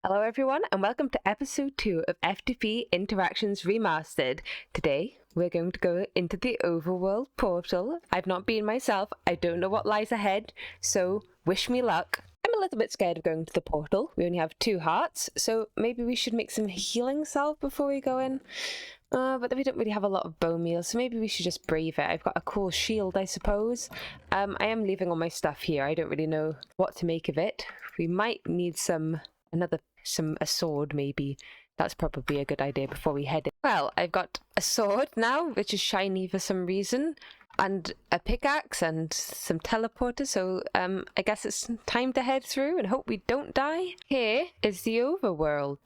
Hello everyone and welcome to episode 2 of FTB Interactions Remastered. Today we're going to go into the Overworld portal. I've not been myself, I don't know what lies ahead, so wish me luck. I'm a little bit scared of going to the portal. We only have 2 hearts, so maybe we should make some healing salve before we go in. But we don't really have a lot of bone meal, so maybe we should just brave it. I've got a cool shield, I suppose. I am leaving all my stuff here. I don't really know what to make of it. We might need a sword maybe. That's probably a good idea before we head in. Well, I've got a sword now, which is shiny for some reason, and a pickaxe and some teleporters, so I guess it's time to head through and hope we don't die. Here is the Overworld.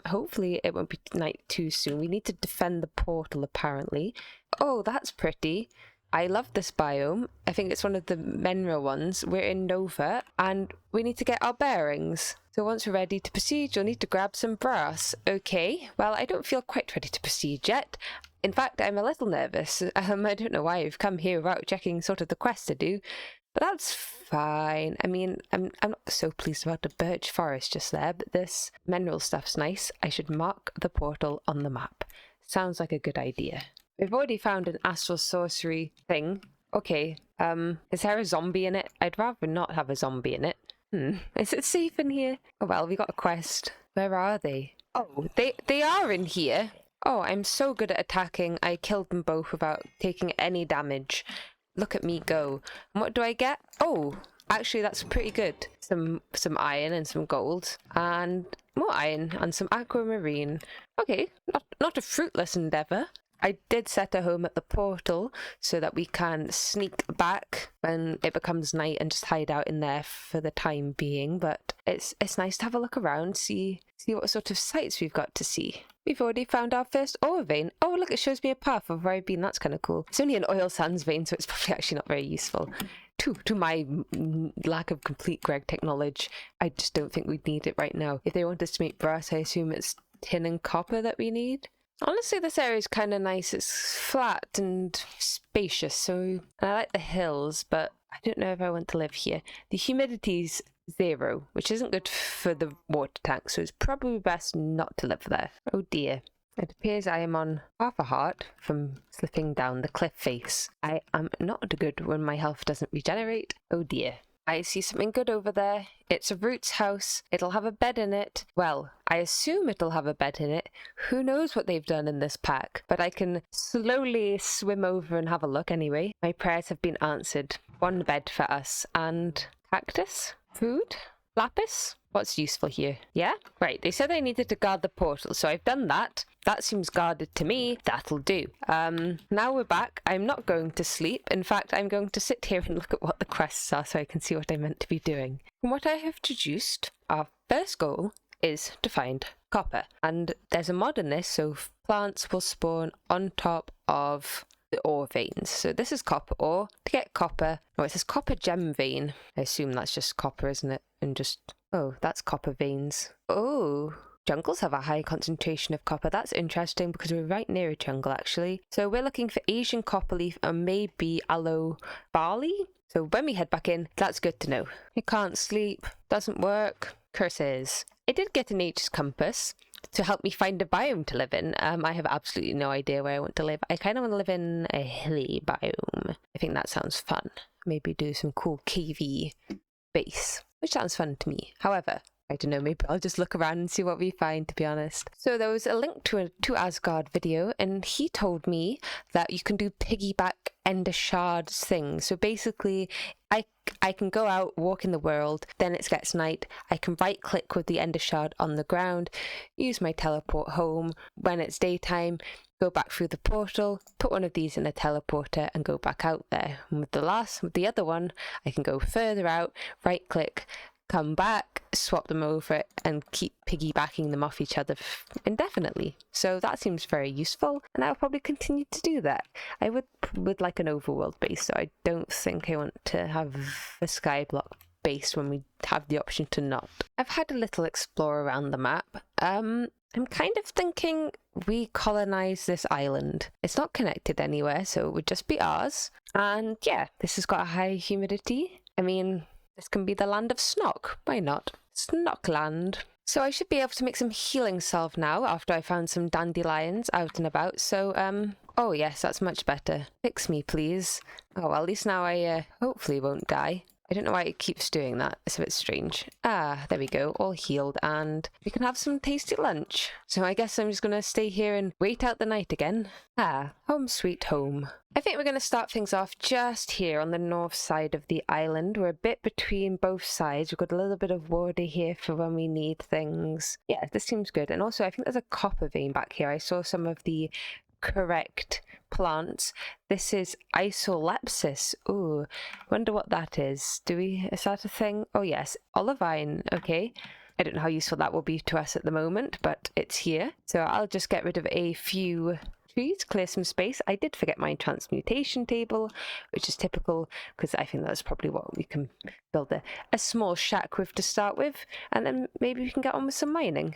Hopefully it won't be night too soon. We need to defend the portal apparently. Oh, that's pretty. I love this biome. I think it's one of the mineral ones. We're in Nova and we need to get our bearings. So once we're ready to proceed, you'll need to grab some brass. Okay, well, I don't feel quite ready to proceed yet. In fact, I'm a little nervous. I don't know why I've come here without checking sort of the quest to do, but that's fine. I mean, I'm not so pleased about the birch forest just there, but this mineral stuff's nice. I should mark the portal on the map. Sounds like a good idea. We've already found an astral sorcery thing. Okay, is there a zombie in it? I'd rather not have a zombie in it. Is it safe in here? Oh well, we got a quest. Where are they? Oh, they are in here. Oh, I'm so good at attacking. I killed them both without taking any damage. Look at me go. And what do I get? Oh, actually that's pretty good. Some iron and some gold. And more iron and some aquamarine. Okay, not a fruitless endeavour. I did set a home at the portal so that we can sneak back when it becomes night and just hide out in there for the time being. But it's nice to have a look around, see what sort of sights we've got to see. We've already found our first ore vein. Oh, look, it shows me a path of where I've been. That's kind of cool. It's only an oil sands vein, so it's probably actually not very useful. To my lack of complete Greg tech knowledge, I just don't think we'd need it right now. If they want us to make brass, I assume it's tin and copper that we need. Honestly, this area is kind of nice. It's flat and spacious, and I like the hills, but I don't know if I want to live here. The humidity's 0, which isn't good for the water tank, so it's probably best not to live there. Oh dear. It appears I am on half a heart from slipping down the cliff face. I am not good when my health doesn't regenerate. Oh dear. I see something good over there. It's a Root's house. It'll have a bed in it. Well, I assume it'll have a bed in it. Who knows what they've done in this pack? But I can slowly swim over and have a look anyway. My prayers have been answered. 1 bed for us. And cactus? Food? Lapis? What's useful here? Yeah? Right, they said I needed to guard the portal, so I've done that. That seems guarded to me. That'll do. Now we're back. I'm not going to sleep. In fact, I'm going to sit here and look at what the quests are so I can see what I'm meant to be doing. From what I have deduced, our first goal is to find copper. And there's a mod in this, so plants will spawn on top of the ore veins. So this is copper ore. To get copper, it says copper gem vein. I assume that's just copper, isn't it? And just, oh, that's copper veins. Oh, jungles have a high concentration of copper. That's interesting because we're right near a jungle actually. So we're looking for Asian copper leaf and maybe aloe barley. So when we head back in, that's good to know. I can't sleep, doesn't work, curses. I did get an H's compass to help me find a biome to live in. I have absolutely no idea where I want to live. I kind of want to live in a hilly biome. I think that sounds fun. Maybe do some cool cavey base, which sounds fun to me. However, I don't know, maybe I'll just look around and see what we find, to be honest. So there was a link to Asgard video, and he told me that you can do piggyback ender shards things. So basically, I can go out, walk in the world, then it gets night. I can right click with the ender shard on the ground, use my teleport home. When it's daytime, go back through the portal, put one of these in a teleporter and go back out there. And with the other one, I can go further out, right click, come back, swap them over and keep piggybacking them off each other indefinitely. So that seems very useful, and I'll probably continue to do that. I would like an overworld base, so I don't think I want to have a skyblock base when we have the option to not. I've had a little explore around the map. I'm kind of thinking we colonize this island. It's not connected anywhere, so it would just be ours. And yeah, this has got a high humidity. I mean, this can be the land of Snock. Why not? Snockland. So I should be able to make some healing salve now after I found some dandelions out and about. So, oh yes, that's much better. Fix me, please. Oh, well, at least now I hopefully won't die. I don't know why it keeps doing that. It's a bit strange. Ah, there we go. All healed, and we can have some tasty lunch. So I guess I'm just going to stay here and wait out the night again. Ah, home sweet home. I think we're going to start things off just here on the north side of the island. We're a bit between both sides. We've got a little bit of water here for when we need things. Yeah, this seems good. And also, I think there's a copper vein back here. I saw some of the correct plants. This is isolepsis. Ooh, wonder what that is. Is that a thing? Oh yes, olivine. Okay. I don't know how useful that will be to us at the moment, but it's here. So I'll just get rid of a few trees, clear some space. I did forget my transmutation table, which is typical because I think that's probably what we can build a small shack with to start with, and then maybe we can get on with some mining.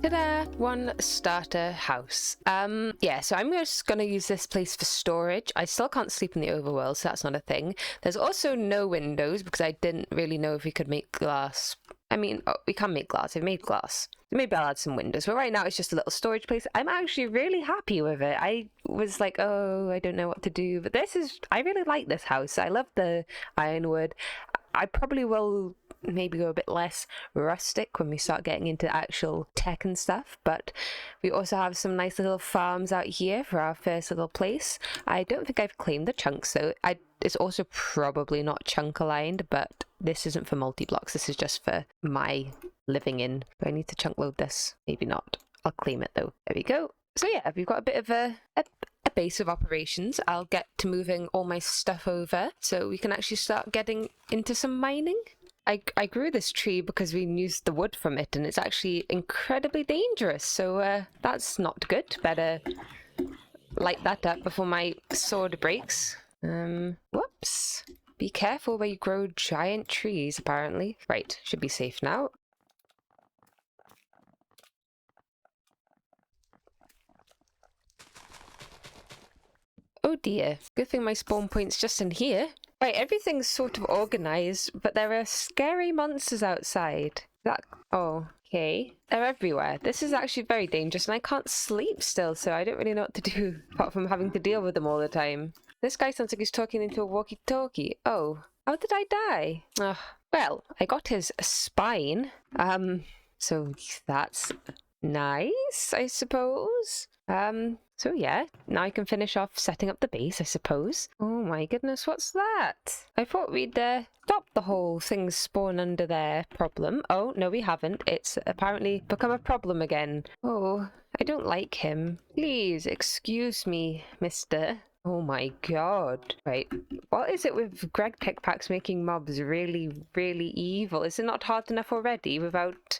Ta-da! One starter house. Yeah, so I'm just going to use this place for storage. I still can't sleep in the overworld, so that's not a thing. There's also no windows because I didn't really know if we could make glass. I mean, we can make glass. I've made glass. Maybe I'll add some windows, but right now it's just a little storage place. I'm actually really happy with it. I was like, oh, I don't know what to do, but I really like this house. I love the ironwood. I probably will maybe go a bit less rustic when we start getting into actual tech and stuff, but we also have some nice little farms out here for our first little place. I don't think I've claimed the chunks though. It's also probably not chunk aligned, but this isn't for multi-blocks. This is just for my living in. Do I need to chunk load this? Maybe not. I'll claim it though. There we go. So yeah, we've got a bit of a base of operations. I'll get to moving all my stuff over so we can actually start getting into some mining. I grew this tree because we used the wood from it, and it's actually incredibly dangerous, so that's not good. Better light that up before my sword breaks. Whoops. Be careful where you grow giant trees, apparently. Right, should be safe now. Oh dear, good thing my spawn point's just in here. Right, everything's sort of organised, but there are scary monsters outside. Oh, okay. They're everywhere. This is actually very dangerous, and I can't sleep still, so I don't really know what to do, apart from having to deal with them all the time. This guy sounds like he's talking into a walkie-talkie. Oh, how did I die? Well, I got his spine. So that's nice, I suppose. So yeah, now I can finish off setting up the base, I suppose. Oh my goodness, what's that? I thought we'd stop the whole thing spawn under there problem. Oh, no we haven't. It's apparently become a problem again. Oh, I don't like him. Please, excuse me, mister. Oh my god. Right, what is it with Greg Tech Packs making mobs really, really evil? Is it not hard enough already without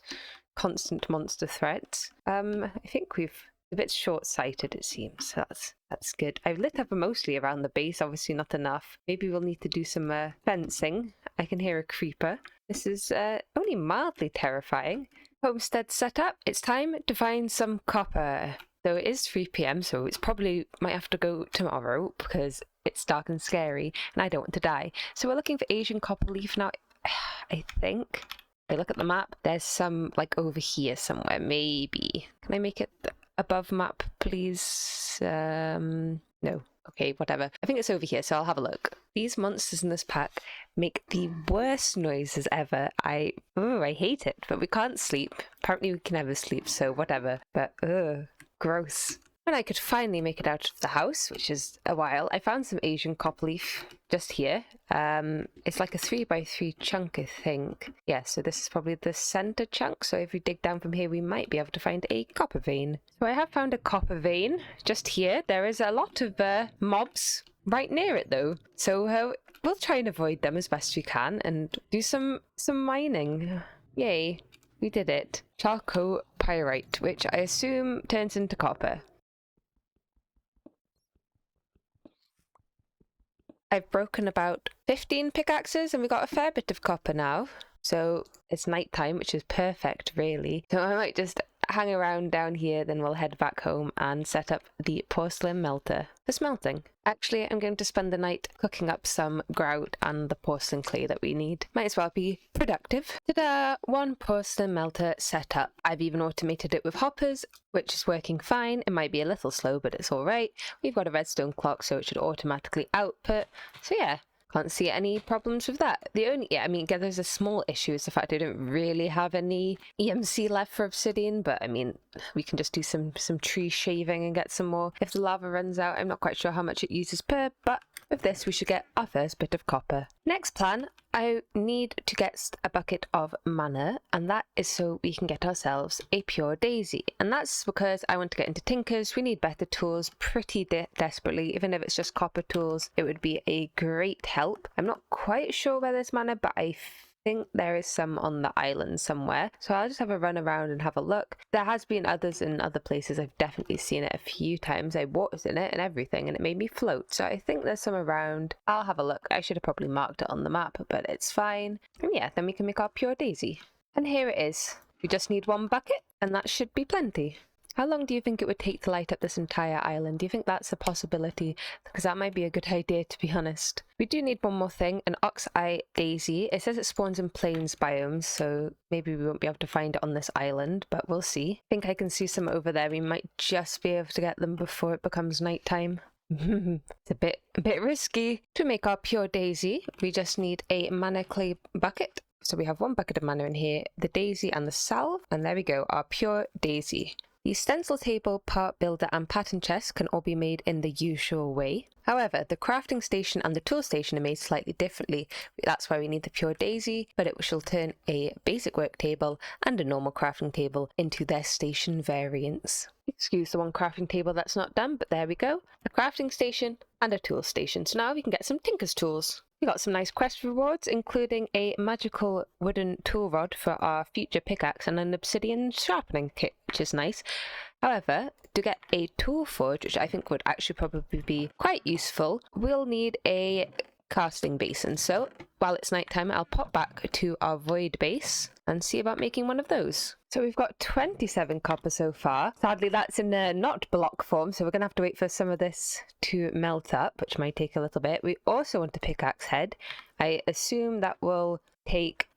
constant monster threats? I think we've a bit short-sighted, it seems. So that's good. I've lit up mostly around the base, obviously not enough. Maybe we'll need to do some fencing. I can hear a creeper. This is only mildly terrifying. Homestead set up. It's time to find some copper. Though it is 3 p.m, so it's probably might have to go tomorrow because it's dark and scary and I don't want to die. So we're looking for Asian copper leaf now. I think. I look at the map. There's some like over here somewhere, maybe. Can I make it above map, please? No. Okay, whatever. I think it's over here, so I'll have a look. These monsters in this pack make the worst noises ever. I hate it, but we can't sleep. Apparently we can never sleep, so whatever. But gross. When I could finally make it out of the house, which is a while, I found some Asian copper leaf just here. It's like a 3x3 chunk, I think. Yeah, so this is probably the center chunk. So if we dig down from here, we might be able to find a copper vein. So I have found a copper vein just here. There is a lot of mobs right near it though. So we'll try and avoid them as best we can and do some mining. Yay, we did it. Charcoal pyrite, which I assume turns into copper. I've broken about 15 pickaxes and we got a fair bit of copper now. So it's nighttime, which is perfect, really. So I might just hang around down here, then we'll head back home and set up the porcelain melter for smelting. Actually, I'm going to spend the night cooking up some grout and the porcelain clay that we need. Might as well be productive. Ta-da! One porcelain melter set up. I've even automated it with hoppers, which is working fine. It might be a little slow, but it's all right. We've got a redstone clock, so it should automatically output. So yeah. Can't see any problems with that. The only, I mean, there's a small issue is the fact I don't really have any EMC left for obsidian, but I mean, we can just do some tree shaving and get some more. If the lava runs out, I'm not quite sure how much it uses per, but with this we should get our first bit of copper. Next plan, I need to get a bucket of mana, and that is so we can get ourselves a pure daisy. And that's because I want to get into tinkers. We need better tools pretty desperately. Even if it's just copper tools, it would be a great help. I'm not quite sure where there's mana, but I think there is some on the island somewhere. So I'll just have a run around and have a look. There has been others in other places. I've definitely seen it a few times. I walked in it and everything and it made me float. So I think there's some around. I'll have a look. I should have probably marked it on the map, but it's fine. And yeah, then we can make our pure daisy. And here it is. We just need one bucket and that should be plenty. How long do you think it would take to light up this entire island? Do you think that's a possibility? Because that might be a good idea, to be honest. We do need one more thing, an ox-eye daisy. It says it spawns in plains biomes, so maybe we won't be able to find it on this island, but we'll see. I think I can see some over there. We might just be able to get them before it becomes nighttime. It's a bit risky. To make our pure daisy, we just need a mana clay bucket. So we have one bucket of mana in here, the daisy and the salve, and there we go, our pure daisy. The stencil table, part builder and pattern chest can all be made in the usual way. However, the crafting station and the tool station are made slightly differently. That's why we need the pure daisy, but it shall turn a basic work table and a normal crafting table into their station variants. Excuse the one crafting table that's not done, but there we go. A crafting station and a tool station. So now we can get some tinker's tools. We got some nice quest rewards, including a magical wooden tool rod for our future pickaxe and an obsidian sharpening kit, which is nice. However, to get a tool forge, which I think would actually probably be quite useful, we'll need a casting basin. So while it's nighttime, I'll pop back to our void base and see about making one of those. So we've got 27 copper so far. Sadly, that's in not block form, so we're going to have to wait for some of this to melt up, which might take a little bit. We also want a pickaxe head. I assume that will take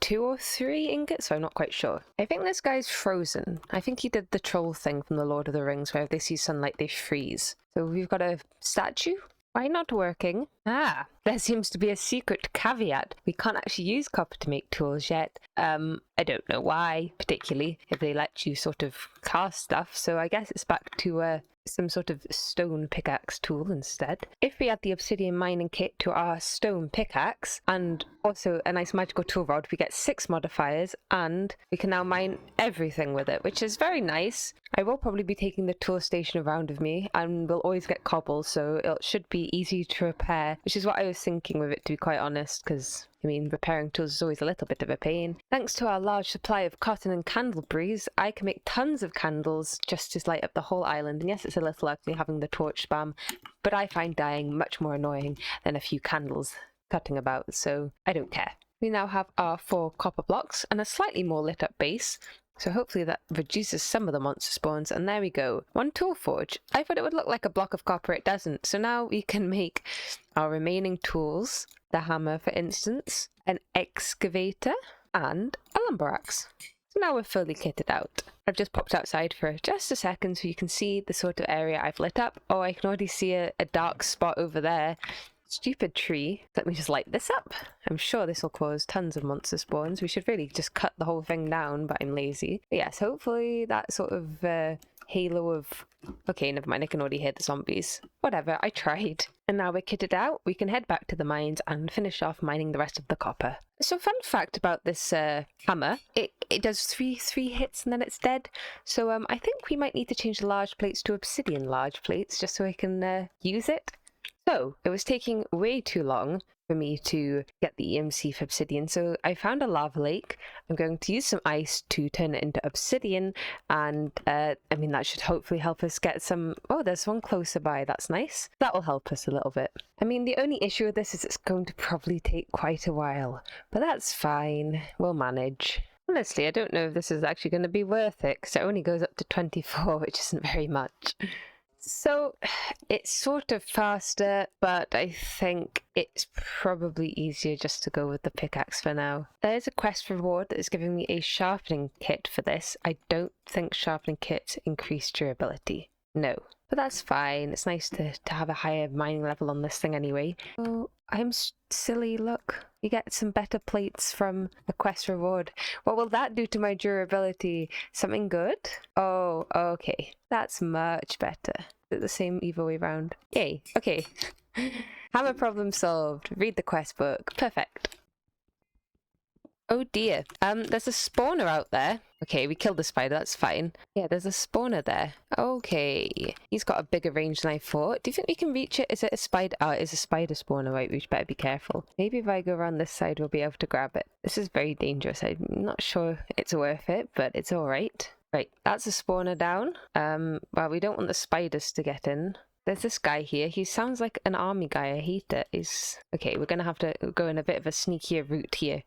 2 or 3 ingots, so I'm not quite sure. I think this guy's frozen. I think he did the troll thing from the Lord of the Rings, where if they see sunlight, they freeze. So we've got a statue. Why not working? Ah, there seems to be a secret caveat. We can't actually use copper to make tools yet. I don't know why, particularly, if they let you sort of cast stuff. So I guess it's back to some sort of stone pickaxe tool instead. If we add the obsidian mining kit to our stone pickaxe and also a nice magical tool rod, we get 6 modifiers and we can now mine everything with it, which is very nice. I will probably be taking the tool station around with me and we'll always get cobble, so it should be easy to repair, which is what I was thinking with it, to be quite honest, because I mean, repairing tools is always a little bit of a pain. Thanks to our large supply of cotton and candle breeze, I can make tons of candles just to light up the whole island. And yes, it's a little ugly having the torch spam, but I find dying much more annoying than a few candles cutting about, so I don't care. We now have our 4 copper blocks and a slightly more lit up base. So hopefully that reduces some of the monster spawns, and there we go. 1 tool forge. I thought it would look like a block of copper, it doesn't. So now we can make our remaining tools, the hammer for instance, an excavator, and a lumber axe. So now we're fully kitted out. I've just popped outside for just a second so you can see the sort of area I've lit up. Oh, I can already see a dark spot over there. Stupid tree. Let me just light this up. I'm sure this will cause tons of monster spawns. We should really just cut the whole thing down, but I'm lazy. But yes, hopefully that sort of halo of Okay, never mind, I can already hear the zombies. Whatever, I tried. And now we're kitted out, we can head back to the mines and finish off mining the rest of the copper. So fun fact about this hammer, it does three hits and then it's dead. So I think we might need to change the large plates to obsidian large plates just so I can use it. So it was taking way too long for me to get the EMC for obsidian, so I found a lava lake. I'm going to use some ice to turn it into obsidian, and I mean that should hopefully help us get some... Oh, there's one closer by, that's nice. That will help us a little bit. I mean, the only issue with this is it's going to probably take quite a while, but that's fine, we'll manage. Honestly, I don't know if this is actually going to be worth it, because it only goes up to 24, which isn't very much. So it's sort of faster, but I think it's probably easier just to go with the pickaxe for now. There's a quest reward that is giving me a sharpening kit for this. I don't think sharpening kits increase durability. No, but that's fine. It's nice to have a higher mining level on this thing anyway. Oh, I'm silly, look. You get some better plates from a quest reward. What will that do to my durability? Something good? Oh, okay. That's much better. Is it the same either way around? Yay, okay. Hammer problem solved. Read the quest book. Perfect. Oh dear. There's a spawner out there. Okay, we killed the spider, that's fine. Yeah, there's a spawner there. Okay. He's got a bigger range than I thought. Do you think we can reach it? Is it a spider? Oh, it is a spider spawner, right? We better be careful. Maybe if I go around this side, we'll be able to grab it. This is very dangerous. I'm not sure it's worth it, but it's alright. Right, that's a spawner down. Well, we don't want the spiders to get in. There's this guy here. He sounds like an army guy. I hate it. Okay, we're gonna have to go in a bit of a sneakier route here.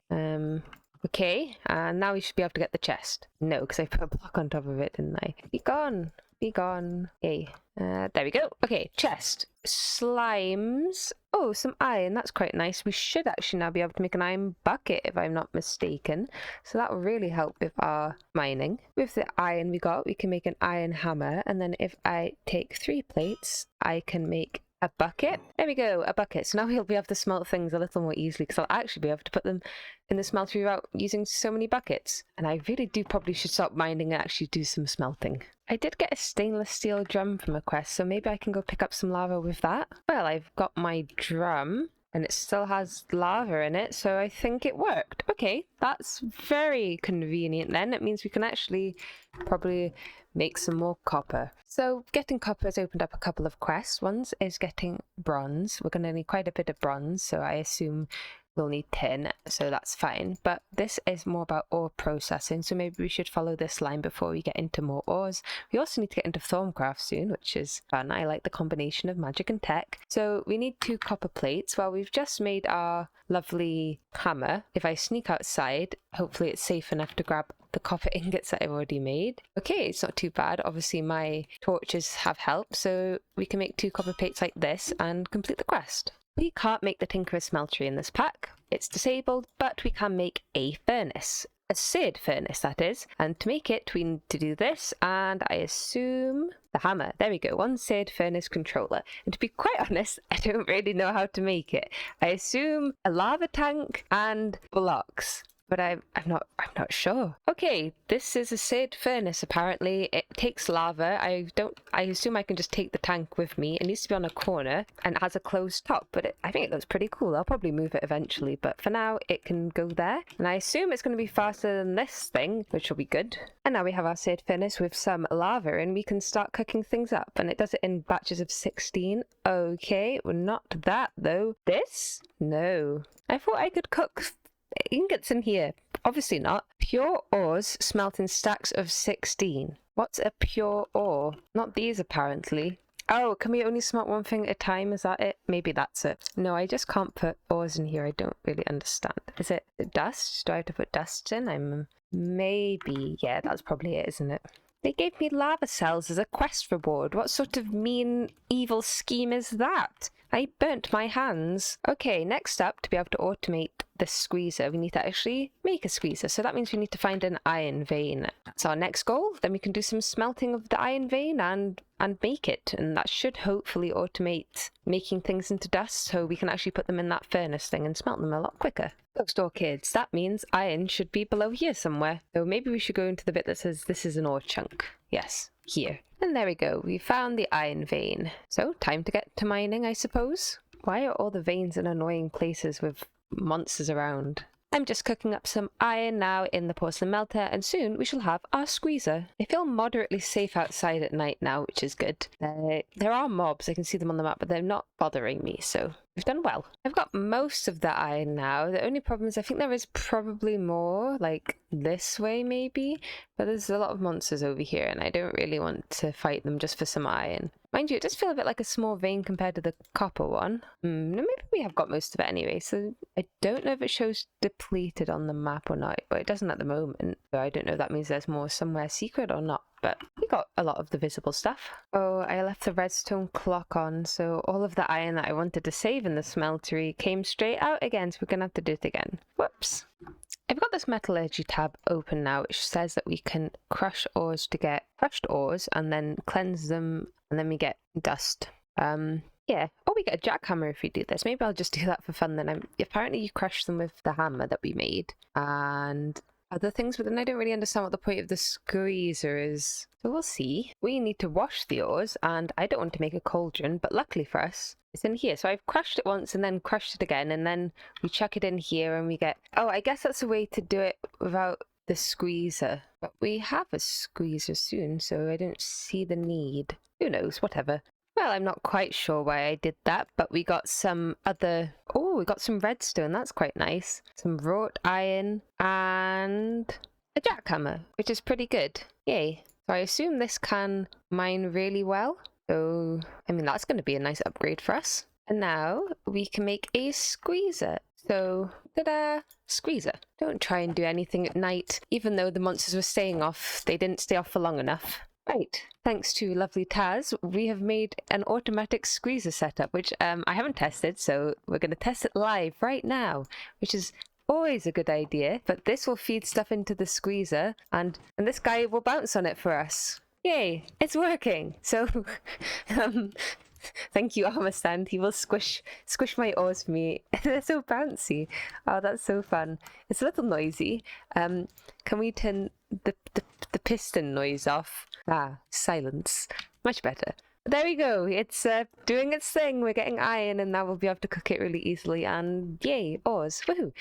Okay, and now we should be able to get the chest. No, because I put a block on top of it, didn't I? Be gone. Be gone. Okay, there we go. Okay, chest. Slimes. Oh, some iron. That's quite nice. We should actually now be able to make an iron bucket, if I'm not mistaken. So that will really help with our mining. With the iron we got, we can make an iron hammer. And then if I take 3 plates, I can make a bucket. There we go, a bucket. So now we'll be able to smelt things a little more easily, because I'll actually be able to put them in the smeltery without using so many buckets. And I really do probably should stop mining and actually do some smelting. I did get a stainless steel drum from a quest, so maybe I can go pick up some lava with that. Well, I've got my drum, and it still has lava in it, so I think it worked. Okay, that's very convenient then. It means we can actually probably make some more copper. So getting copper has opened up a couple of quests. One is getting bronze. We're going to need quite a bit of bronze, so I assume we'll need tin, so that's fine. But this is more about ore processing, so maybe we should follow this line before we get into more ores. We also need to get into Thaumcraft soon, which is fun. I like the combination of magic and tech. So we need 2 copper plates. Well, we've just made our lovely hammer. If I sneak outside, hopefully it's safe enough to grab the copper ingots that I've already made. Okay, it's not too bad. Obviously my torches have helped, so we can make 2 copper plates like this and complete the quest. We can't make the Tinkerer's Smeltery in this pack. It's disabled, but we can make a furnace. A seared furnace, that is. And to make it, we need to do this, and I assume the hammer. There we go, 1 seared furnace controller. And to be quite honest, I don't really know how to make it. I assume a lava tank and blocks. But I'm not sure. Okay, this is a seared furnace apparently. It takes lava. I assume I can just take the tank with me. It needs to be on a corner and it has a closed top, but I think it looks pretty cool. I'll probably move it eventually, but for now it can go there. And I assume it's going to be faster than this thing, which will be good. And now we have our seared furnace with some lava and we can start cooking things up. And it does it in batches of 16. Okay, well, not that though. This? No. I thought I could cook ingots in here. Obviously not. Pure ores smelt in stacks of 16. What's a pure ore? Not these apparently. Oh, can we only smelt one thing at a time? Is that it? Maybe that's it. No, I just can't put ores in here. I don't really understand. Is it dust? Do I have to put dust in? Maybe. Yeah, that's probably it, isn't it? They gave me lava cells as a quest reward. What sort of mean, evil scheme is that? I burnt my hands. Okay, next up, to be able to automate this squeezer, we need to actually make a squeezer. So that means we need to find an iron vein. That's our next goal. Then we can do some smelting of the iron vein and make it. And that should hopefully automate making things into dust, so we can actually put them in that furnace thing and smelt them a lot quicker. Bookstore kids, that means iron should be below here somewhere. So maybe we should go into the bit that says this is an ore chunk. Yes, here. And there we go, we found the iron vein. So, time to get to mining, I suppose. Why are all the veins in annoying places with monsters around? I'm just cooking up some iron now in the porcelain melter, and soon we shall have our squeezer. I feel moderately safe outside at night now, which is good. There are mobs, I can see them on the map, but they're not bothering me, so we've done well. I've got most of the iron now. The only problem is I think there is probably more, like this way maybe, but there's a lot of monsters over here, and I don't really want to fight them just for some iron. Mind you, it does feel a bit like a small vein compared to the copper one. Maybe we have got most of it anyway, so I don't know if it shows depleted on the map or not, but it doesn't at the moment. So I don't know if that means there's more somewhere secret or not, but we got a lot of the visible stuff. Oh, I left the redstone clock on, so all of the iron that I wanted to save in the smeltery came straight out again, so we're gonna have to do it again. Whoops. I've got this metallurgy tab open now, which says that we can crush ores to get crushed ores and then cleanse them, and then we get dust. Yeah. Oh, we get a jackhammer if we do this. Maybe I'll just do that for fun then. Apparently you crush them with the hammer that we made and other things, but then I don't really understand what the point of the squeezer is. So we'll see. We need to wash the ores, and I don't want to make a cauldron, but luckily for us, it's in here. So I've crushed it once and then crushed it again, and then we chuck it in here and we get... Oh, I guess that's a way to do it without the squeezer. But we have a squeezer soon, so I don't see the need. Who knows? Whatever. Well, I'm not quite sure why I did that, but we got some other... Oh, we got some redstone. That's quite nice. Some wrought iron and a jackhammer, which is pretty good. Yay. So I assume this can mine really well. So, I mean, that's going to be a nice upgrade for us. And now we can make a squeezer. So, ta-da! Squeezer. Don't try and do anything at night. Even though the monsters were staying off, they didn't stay off for long enough. Right, thanks to lovely Taz, we have made an automatic squeezer setup, which I haven't tested, so we're going to test it live right now, which is always a good idea. But this will feed stuff into the squeezer, and this guy will bounce on it for us. Yay, it's working! So, thank you, Armor Stand. He will squish my ores for me. They're so bouncy. Oh, that's so fun. It's a little noisy. Can we turn the piston noise off? Ah, silence. Much better. There we go. It's doing its thing. We're getting iron, and now we'll be able to cook it really easily. And yay, ores. Woohoo!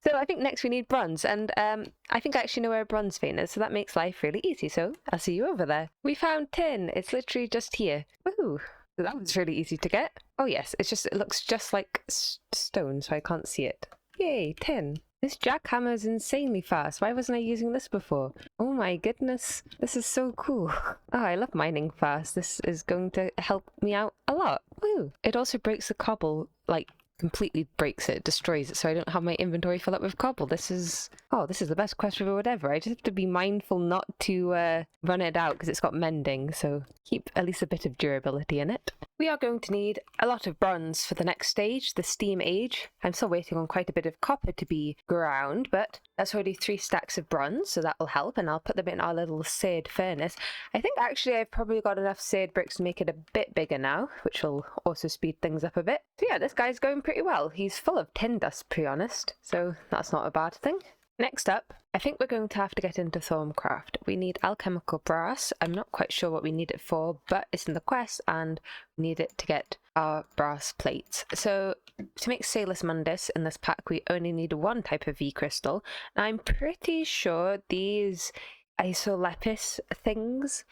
So I think next we need bronze, and I think I actually know where a bronze vein is, so that makes life really easy. So I'll see you over there. We found tin. It's literally just here. Woohoo! So that was really easy to get. Oh yes, it looks just like stone, so I can't see it. Yay, tin. This jackhammer is insanely fast. Why wasn't I using this before? Oh my goodness, this is so cool. Oh, I love mining fast. This is going to help me out a lot. Woo! It also breaks the cobble, like completely breaks it, destroys it, so I don't have my inventory fill up with cobble. This is the best quest reward ever. I just have to be mindful not to run it out because it's got mending, so keep at least a bit of durability in it. We are going to need a lot of bronze for the next stage, the steam age. I'm still waiting on quite a bit of copper to be ground, but that's already 3 stacks of bronze, so that will help, and I'll put them in our little seared furnace. I think actually I've probably got enough seared bricks to make it a bit bigger now, which will also speed things up a bit. So yeah, this guy's going pretty well. He's full of tin dust, to be honest, so that's not a bad thing. Next up, I think we're going to have to get into Thaumcraft. We need alchemical brass. I'm not quite sure what we need it for, but it's in the quest and we need it to get our brass plates. So to make Salus Mundus in this pack, we only need 1 type of V crystal. And I'm pretty sure these isolepis things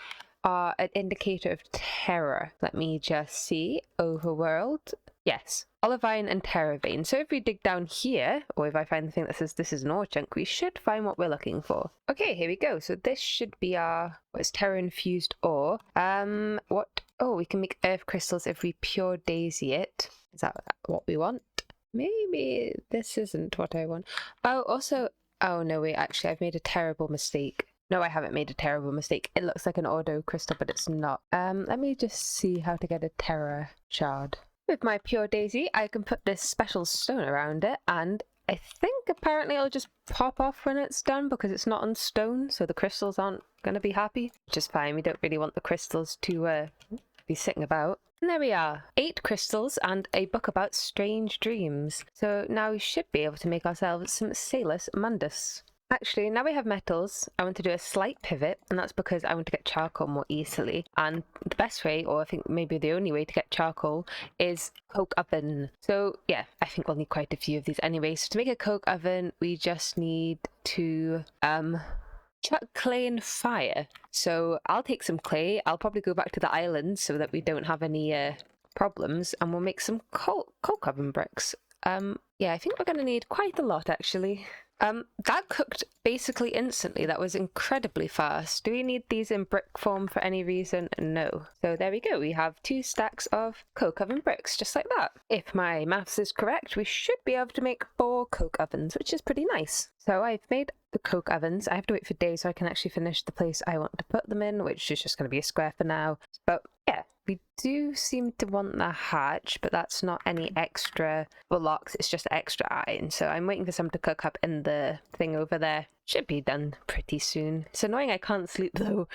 are an indicator of terror. Let me just see. Overworld. Yes, olivine and terror vein. So if we dig down here, or if I find the thing that says this is an ore chunk, we should find what we're looking for. Okay, here we go. So this should be our, what's terror infused ore. What? Oh, we can make earth crystals if we pure daisy it. Is that what we want? Maybe this isn't what I want. Oh, also, oh no, wait, actually I've made a terrible mistake. No, I haven't made a terrible mistake. It looks like an auto crystal, but it's not. Let me just see how to get a terror shard. With my pure daisy, I can put this special stone around it, and I think apparently it'll just pop off when it's done because it's not on stone, so the crystals aren't going to be happy, which is fine. We don't really want the crystals to be sitting about. And there we are, 8 crystals and a book about strange dreams. So now we should be able to make ourselves some Salus Mundus. Actually, now we have metals, I want to do a slight pivot, and that's because I want to get charcoal more easily. And the best way, or I think maybe the only way to get charcoal, is coke oven. So yeah, I think we'll need quite a few of these anyway. So to make a coke oven, we just need to chuck clay and fire. So I'll take some clay. I'll probably go back to the island so that we don't have any problems, and we'll make some coke oven bricks. Yeah, I think we're going to need quite a lot actually. That cooked basically instantly. That was incredibly fast. Do we need these in brick form for any reason? No. So there we go. We have 2 stacks of coke oven bricks, just like that. If my maths is correct, we should be able to make 4 coke ovens, which is pretty nice. So I've made the coke ovens. I have to wait for days so I can actually finish the place I want to put them in, which is just going to be a square for now. But yeah, we do seem to want the hatch, but that's not any extra blocks, it's just extra iron. So I'm waiting for some to cook up in the thing over there. Should be done pretty soon. It's annoying I can't sleep though.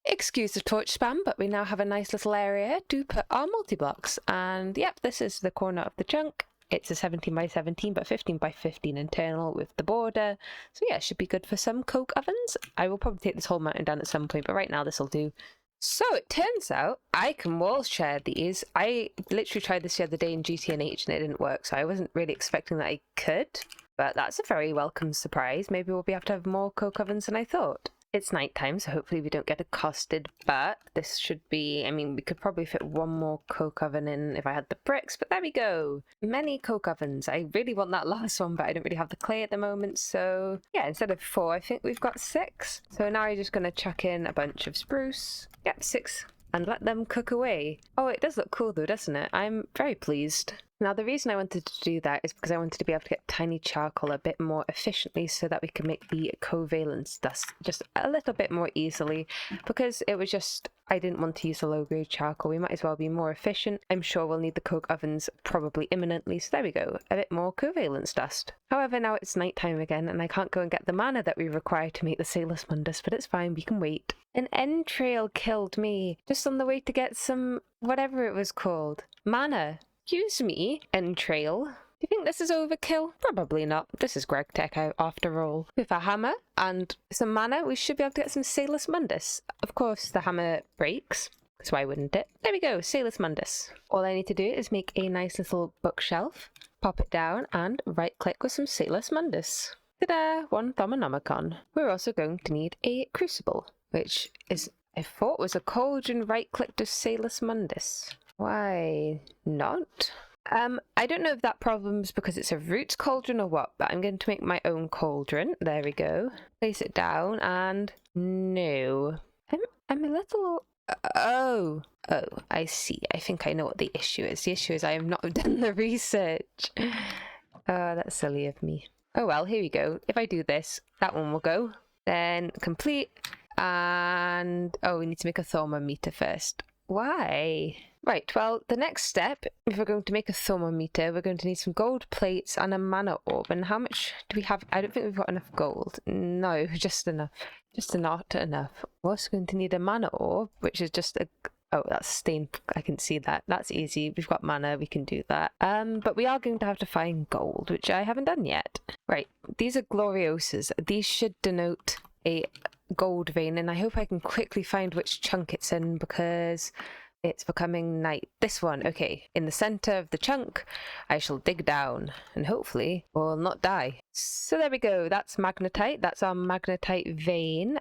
Excuse the torch spam, but we now have a nice little area to put our multi-blocks. And yep, this is the corner of the chunk. It's a 17 by 17 but 15 by 15 internal with the border. So yeah, it should be good for some coke ovens. I will probably take this whole mountain down at some point, but right now this will do. So it turns out I can wall share these. I literally tried this the other day in GTNH and it didn't work, so I wasn't really expecting that I could. But that's a very welcome surprise. Maybe we'll be able to have more coke ovens than I thought. It's nighttime, so hopefully we don't get accosted, but this should be, I mean, we could probably fit 1 more coke oven in if I had the bricks, but there we go. Many coke ovens. I really want that last one, but I don't really have the clay at the moment, so yeah, instead of 4, I think we've got 6. So now I'm just going to chuck in a bunch of spruce. Yep, 6. And let them cook away. Oh, it does look cool though, doesn't it? I'm very pleased. Now, the reason I wanted to do that is because I wanted to be able to get tiny charcoal a bit more efficiently so that we can make the covalence dust just a little bit more easily, because it was just, I didn't want to use the low-grade charcoal. We might as well be more efficient. I'm sure we'll need the coke ovens probably imminently, so there we go, a bit more covalence dust. However, now it's nighttime again, and I can't go and get the mana that we require to make the Sailor's Mundus, but it's fine, we can wait. An entrail killed me, just on the way to get some, whatever it was called, mana. Excuse me, entrail. Do you think this is overkill? Probably not. This is Greg Tech out after all. With a hammer and some mana, we should be able to get some Sailor's Mundus. Of course, the hammer breaks, so why wouldn't it? There we go, Sailor's Mundus. All I need to do is make a nice little bookshelf, pop it down, and right-click with some Sailor's Mundus. Ta-da! 1 Thaumonomicon. We're also going to need a crucible, which is, I thought was a cauldron right-click to Sailor's Mundus. Why not? I don't know if that problem's because it's a roots cauldron or what, but I'm going to make my own cauldron. There we go. Place it down and no. I'm a little... Oh, I see. I think I know what the issue is. The issue is I have not done the research. Oh, that's silly of me. Oh well, here we go. If I do this, that one will go. Then complete. And... oh, we need to make a thermometer first. Why? Right, well, the next step, if we're going to make a thermometer, we're going to need some gold plates and a mana orb. And how much do we have? I don't think we've got enough gold. No, just enough. Just not enough. We're also going to need a mana orb, which is just a... oh, that's stained. I can see that. That's easy. We've got mana. We can do that. But we are going to have to find gold, which I haven't done yet. Right, these are gloriosas. These should denote a gold vein, and I hope I can quickly find which chunk it's in because it's becoming night. This one, okay. In the center of the chunk, I shall dig down and hopefully we'll not die. So there we go. That's magnetite. That's our magnetite vein.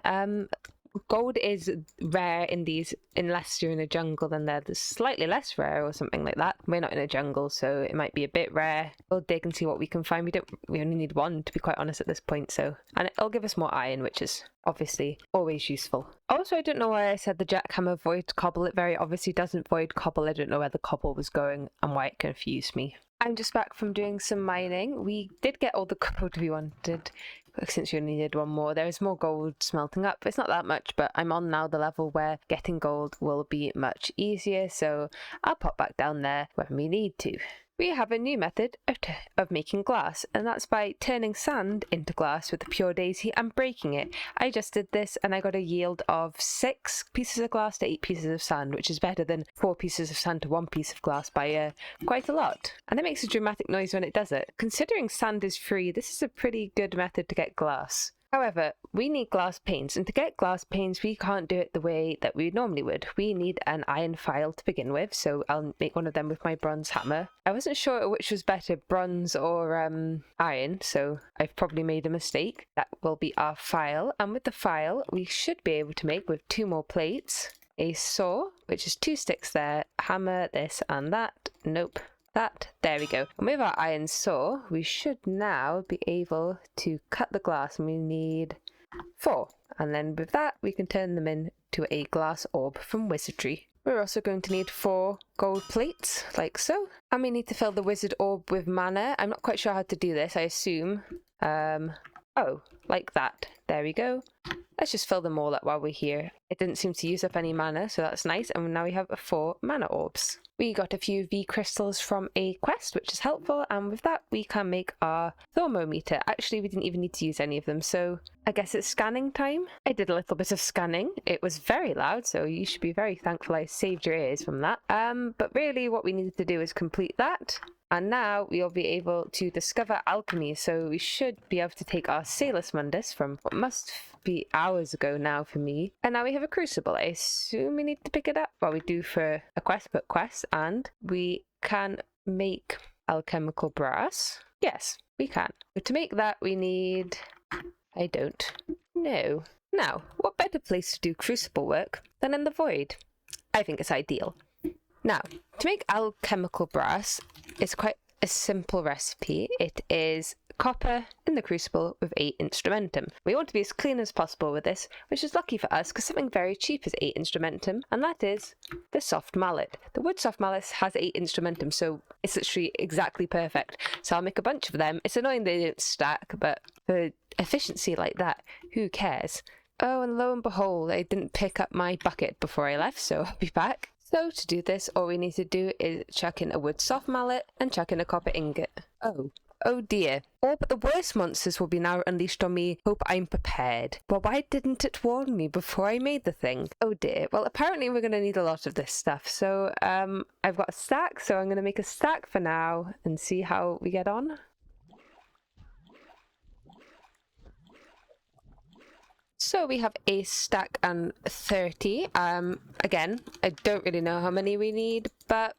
Gold is rare in these, unless you're in a jungle, then they're slightly less rare or something like that. We're not in a jungle, so it might be a bit rare. We'll dig and see what we can find. We only need 1, to be quite honest, at this point, so... and it'll give us more iron, which is obviously always useful. Also, I don't know why I said the jackhammer void cobble. It very obviously doesn't void cobble. I don't know where the cobble was going and why it confused me. I'm just back from doing some mining. We did get all the gold we wanted. Since you only did 1 more, there is more gold smelting up. It's not that much, but I'm on now the level where getting gold will be much easier, so I'll pop back down there when we need to. we have a new method of making glass, and that's by turning sand into glass with a pure daisy and breaking it. I just did this and I got a yield of 6 pieces of glass to 8 pieces of sand, which is better than 4 pieces of sand to 1 piece of glass by quite a lot. And it makes a dramatic noise when it does it. Considering sand is free, this is a pretty good method to get glass. However, we need glass panes, and to get glass panes we can't do it the way that we normally would. We need an iron file to begin with, so I'll make one of them with my bronze hammer. I wasn't sure which was better, bronze or iron, so I've probably made a mistake. That will be our file, and with the file we should be able to make, with 2 more plates, a saw, which is 2 sticks there, hammer, this and that, nope. That. There we go. And with our iron saw, we should now be able to cut the glass, and we need 4. And then with that, we can turn them into a glass orb from wizardry. We're also going to need 4 gold plates, like so. And we need to fill the wizard orb with mana. I'm not quite sure how to do this, I assume. Oh, like that. There we go. Let's just fill them all up while we're here. It didn't seem to use up any mana, so that's nice. And now we have 4 mana orbs. We got a few V crystals from a quest, which is helpful, and with that we can make our thermometer. Actually, we didn't even need to use any of them, so I guess it's scanning time. I did a little bit of scanning. It was very loud, so you should be very thankful I saved your ears from that. But really what we needed to do is complete that. And now we'll be able to discover alchemy, so we should be able to take our Salus Mundus from what must be hours ago now for me. And now we have a crucible. I assume we need to pick it up. Well, we do for a quest book quest, and we can make alchemical brass. Yes, we can. But to make that we need... I don't know. Now, what better place to do crucible work than in the void? I think it's ideal. Now, to make alchemical brass, it's quite a simple recipe. It is copper in the crucible with 8 instrumentum. We want to be as clean as possible with this, which is lucky for us because something very cheap is 8 instrumentum, and that is the soft mallet. The wood soft mallet has 8 instrumentum, so it's literally exactly perfect. So I'll make a bunch of them. It's annoying they don't stack, but for efficiency like that, who cares? Oh, and lo and behold, I didn't pick up my bucket before I left, so I'll be back. So to do this, all we need to do is chuck in a wood soft mallet and chuck in a copper ingot. Oh dear. All but the worst monsters will be now unleashed on me. Hope I'm prepared. But why didn't it warn me before I made the thing? Oh dear. Well, apparently we're going to need a lot of this stuff. So I've got a stack, so I'm going to make a stack for now and see how we get on. So we have a stack and 30. Again, I don't really know how many we need, but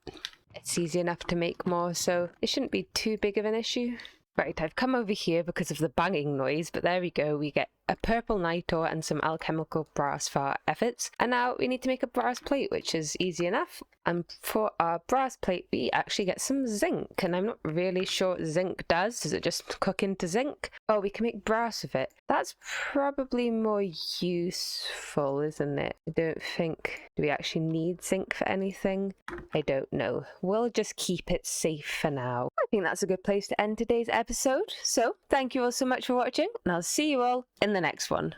it's easy enough to make more, so it shouldn't be too big of an issue. Right, I've come over here because of the banging noise, but there we go. We get a purple night ore and some alchemical brass for our efforts. And now we need to make a brass plate, which is easy enough. And for our brass plate, we actually get some zinc. And I'm not really sure what zinc does. Does it just cook into zinc? Oh, we can make brass with it. That's probably more useful, isn't it? I don't think... Do we actually need zinc for anything? I don't know. We'll just keep it safe for now. I think that's a good place to end today's episode. So, thank you all so much for watching, and I'll see you all in the next one.